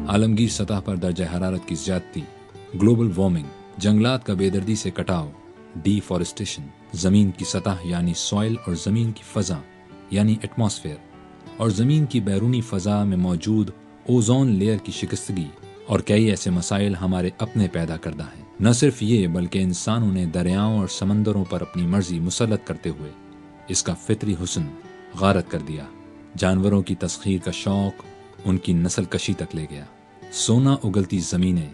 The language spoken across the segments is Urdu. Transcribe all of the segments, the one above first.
عالمگیر سطح پر درجہ حرارت کی زیادتی، گلوبل وارمنگ، جنگلات کا بے دردی سے کٹاؤ، ڈیفارسٹیشن، زمین کی سطح یعنی سوائل اور زمین کی فضا یعنی ایٹماسفیئر اور زمین کی بیرونی فضا میں موجود اوزون لیئر کی شکستگی اور کئی ایسے مسائل ہمارے اپنے پیدا کردہ ہیں۔ نہ صرف یہ بلکہ انسانوں نے دریاؤں اور سمندروں پر اپنی مرضی مسلط کرتے ہوئے اس کا فطری حسن غارت کر دیا۔ جانوروں کی تسخیر کا شوق ان کی نسل کشی تک لے گیا۔ سونا اگلتی زمینیں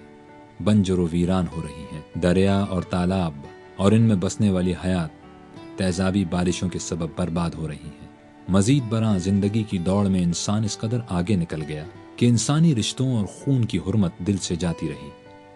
بنجر و ویران ہو رہی ہیں۔ دریا اور تالاب اور ان میں بسنے والی حیات تیزابی بارشوں کے سبب برباد ہو رہی ہیں۔ مزید برآں زندگی کی دوڑ میں انسان اس قدر آگے نکل گیا کہ انسانی رشتوں اور خون کی حرمت دل سے جاتی رہی۔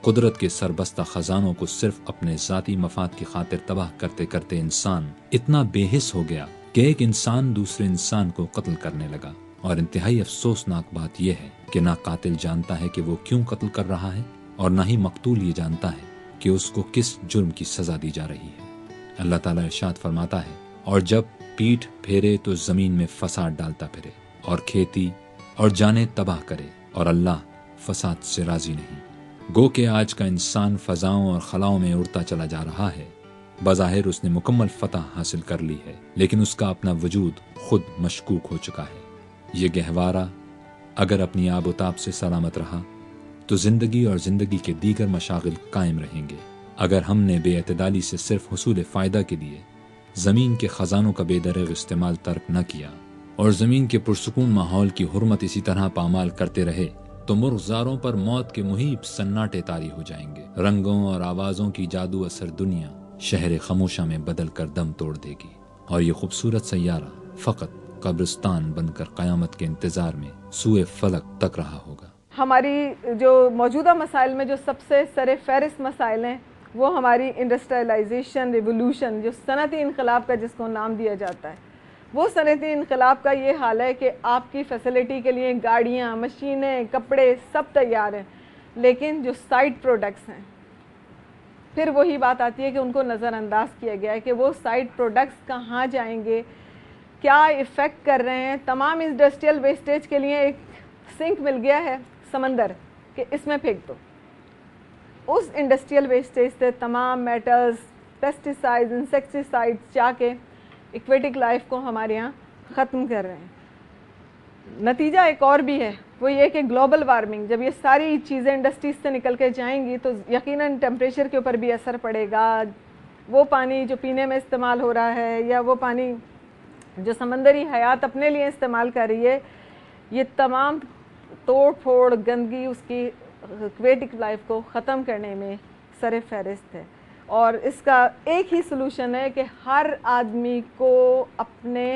قدرت کے سربستہ خزانوں کو صرف اپنے ذاتی مفاد کی خاطر تباہ کرتے کرتے انسان اتنا بے حس ہو گیا کہ ایک انسان دوسرے انسان کو قتل کرنے لگا۔ اور انتہائی افسوسناک بات یہ ہے کہ نہ قاتل جانتا ہے کہ وہ کیوں قتل کر رہا ہے اور نہ ہی مقتول یہ جانتا ہے کہ اس کو کس جرم کی سزا دی جا رہی ہے۔ اللہ تعالیٰ ارشاد فرماتا ہے، اور جب پیٹھ پھیرے تو زمین میں فساد ڈالتا پھرے اور کھیتی اور جانیں تباہ کرے، اور اللہ فساد سے راضی نہیں۔ گو کہ آج کا انسان فضاؤں اور خلاؤں میں اڑتا چلا جا رہا ہے۔ بظاہر اس نے مکمل فتح حاصل کر لی ہے، لیکن اس کا اپنا وجود خود مشکوک ہو چکا ہے۔ یہ گہوارہ اگر اپنی آب و تاب سے سلامت رہا تو زندگی اور زندگی کے دیگر مشاغل قائم رہیں گے۔ اگر ہم نے بے اعتدالی سے صرف حصول فائدہ کے لیے زمین کے خزانوں کا بے درغ استعمال ترک نہ کیا اور زمین کے پرسکون ماحول کی حرمت اسی طرح پامال کرتے رہے تو مرغزاروں پر موت کے مہیب سناٹے طاری ہو جائیں گے۔ رنگوں اور آوازوں کی جادو اثر دنیا شہر خاموشہ میں بدل کر دم توڑ دے گی، اور یہ خوبصورت سیارہ فقط قبرستان بن کر قیامت کے انتظار میں سوئے فلک تک رہا ہوگا۔ ہماری جو موجودہ مسائل میں جو سب سے سر فہرست مسائل ہیں وہ ہماری انڈسٹریلائزیشن ریولوشن، جو صنعتی انقلاب کا جس کو نام دیا جاتا ہے، وہ صنعتی انقلاب کا یہ حال ہے کہ آپ کی فیسلٹی کے لیے گاڑیاں، مشینیں، کپڑے سب تیار ہیں، لیکن جو سائڈ پروڈکٹس ہیں، پھر وہی بات آتی ہے کہ ان کو نظر انداز کیا گیا ہے کہ وہ سائڈ پروڈکٹس کہاں جائیں گے، کیا ایفیکٹ کر رہے ہیں۔ تمام انڈسٹریل ویسٹیج کے لیے ایک سنک مل گیا ہے سمندر کہ اس میں پھینک دو۔ اس انڈسٹریل ویسٹیج سے تمام میٹلز، پیسٹیسائڈز، انسیکٹیسائڈز جا کے ایکویٹک لائف کو ہمارے یہاں ختم کر رہے ہیں۔ نتیجہ ایک اور بھی ہے، وہ یہ کہ گلوبل وارمنگ، جب یہ ساری چیزیں انڈسٹریز سے نکل کے جائیں گی تو یقیناً ٹیمپریچر کے اوپر بھی اثر پڑے گا۔ وہ پانی جو پینے میں استعمال ہو رہا ہے یا وہ پانی جو سمندری حیات اپنے لیے استعمال کر رہی ہے، یہ تمام توڑ پھوڑ گندگی اس کی ایکویٹک لائف کو ختم کرنے میں سر فہرست ہے۔ اور اس کا ایک ہی سلوشن ہے کہ ہر آدمی کو اپنے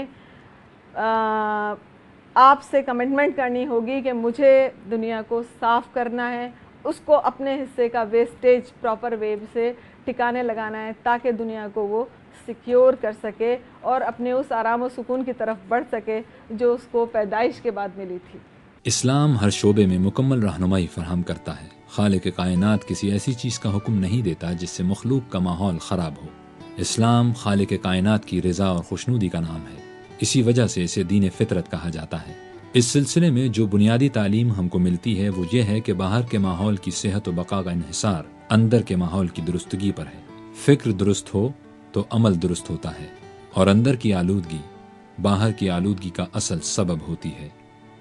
آپ سے کمٹمنٹ کرنی ہوگی کہ مجھے دنیا کو صاف کرنا ہے، اس کو اپنے حصے کا ویسٹیج پراپر وے سے ٹھکانے لگانا ہے تاکہ دنیا کو وہ سیکیور کر سکے اور اپنے اس آرام و سکون کی طرف بڑھ سکے جو اس کو پیدائش کے بعد ملی تھی۔ اسلام ہر شعبے میں مکمل رہنمائی فراہم کرتا ہے۔ خالق کائنات کسی ایسی چیز کا حکم نہیں دیتا جس سے مخلوق کا ماحول خراب ہو۔ اسلام خالق کائنات کی رضا اور خوشنودی کا نام ہے، اسی وجہ سے اسے دین فطرت کہا جاتا ہے۔ اس سلسلے میں جو بنیادی تعلیم ہم کو ملتی ہے وہ یہ ہے کہ باہر کے ماحول کی صحت و بقا کا انحصار اندر کے ماحول کی درستگی پر ہے۔ فکر درست ہو تو عمل درست ہوتا ہے، اور اندر کی آلودگی باہر کی آلودگی کا اصل سبب ہوتی ہے۔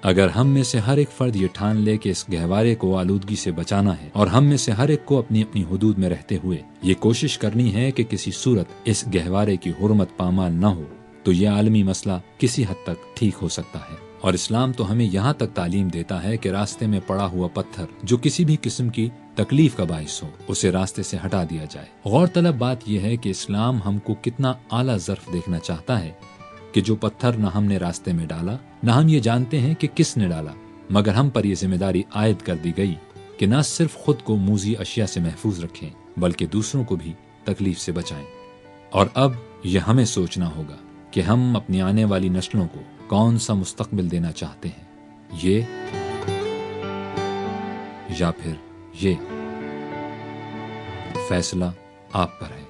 اگر ہم میں سے ہر ایک فرد یہ ٹھان لے کہ اس گہوارے کو آلودگی سے بچانا ہے اور ہم میں سے ہر ایک کو اپنی اپنی حدود میں رہتے ہوئے یہ کوشش کرنی ہے کہ کسی صورت اس گہوارے کی حرمت پامال نہ ہو، تو یہ عالمی مسئلہ کسی حد تک ٹھیک ہو سکتا ہے۔ اور اسلام تو ہمیں یہاں تک تعلیم دیتا ہے کہ راستے میں پڑا ہوا پتھر جو کسی بھی قسم کی تکلیف کا باعث ہو اسے راستے سے ہٹا دیا جائے۔ غور طلب بات یہ ہے کہ اسلام ہم کو کتنا اعلیٰ ظرف دیکھنا چاہتا ہے کہ جو پتھر نہ ہم نے راستے میں ڈالا، نہ ہم یہ جانتے ہیں کہ کس نے ڈالا، مگر ہم پر یہ ذمہ داری عائد کر دی گئی کہ نہ صرف خود کو موذی اشیاء سے محفوظ رکھیں بلکہ دوسروں کو بھی تکلیف سے بچائیں۔ اور اب یہ ہمیں سوچنا ہوگا کہ ہم اپنی آنے والی نسلوں کو کون سا مستقبل دینا چاہتے ہیں، یہ یا پھر یہ فیصلہ آپ پر ہے۔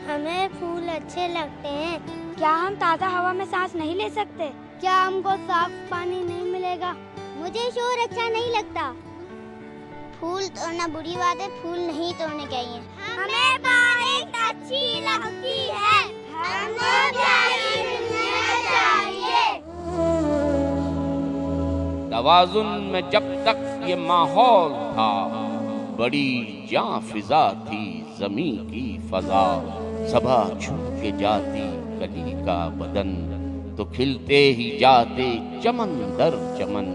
ہمیں پھول اچھے لگتے ہیں، کیا ہم تازہ ہوا میں سانس نہیں لے سکتے؟ کیا ہم کو صاف پانی نہیں ملے گا؟ مجھے شور اچھا نہیں لگتا۔ پھول توڑنا بری بات ہے، پھول نہیں توڑنے چاہیے. ہمیں بارش اچھی لگتی ہے، ہم کو جاری رہنا چاہیے. توازن میں جب تک یہ ماحول تھا، بڑی جاں فضا تھی زمین کی فضا. صبح چھو کے جاتی کلی کا بدن، تو کھلتے ہی جاتے چمن در چمن.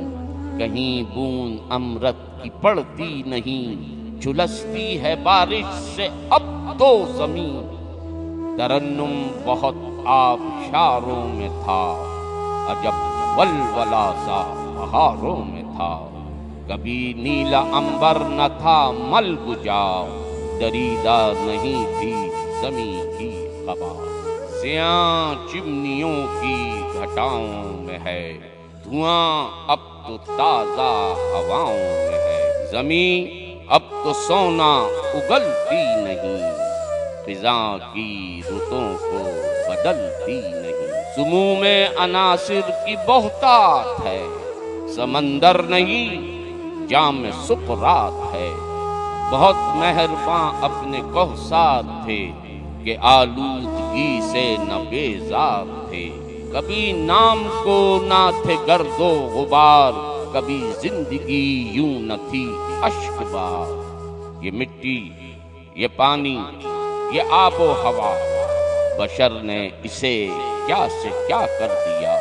کہیں بوند امرت کی پڑتی نہیں، جھلستی ہے بارش سے اب تو زمین. ترنم بہت آبشاروں میں تھا، عجب ولولہ سا بہاروں میں تھا. کبھی نیلا عنبر نہ تھا ملگجا، دریدہ نہیں تھی زمین کی قبا. سیاہ چمنیوں کی گھٹاؤں میں ہے دھواں، اب تو تازہ ہواؤں میں ہے. زمین اب تو سونا اگلتی نہیں، فضا کی رتوں کو بدلتی نہیں. سمو میں عناصر کی بہتات ہے، سمندر نہیں جام سقراط ہے. بہت مہرباں اپنے کوثر تھے کہ آلودگی سے نہ بیزار تھے. کبھی نام کو نہ تھے گرد و غبار، کبھی زندگی یوں نہ تھی اشک بار. یہ مٹی، یہ پانی، یہ آب و ہوا، بشر نے اسے کیا سے کیا کر دیا.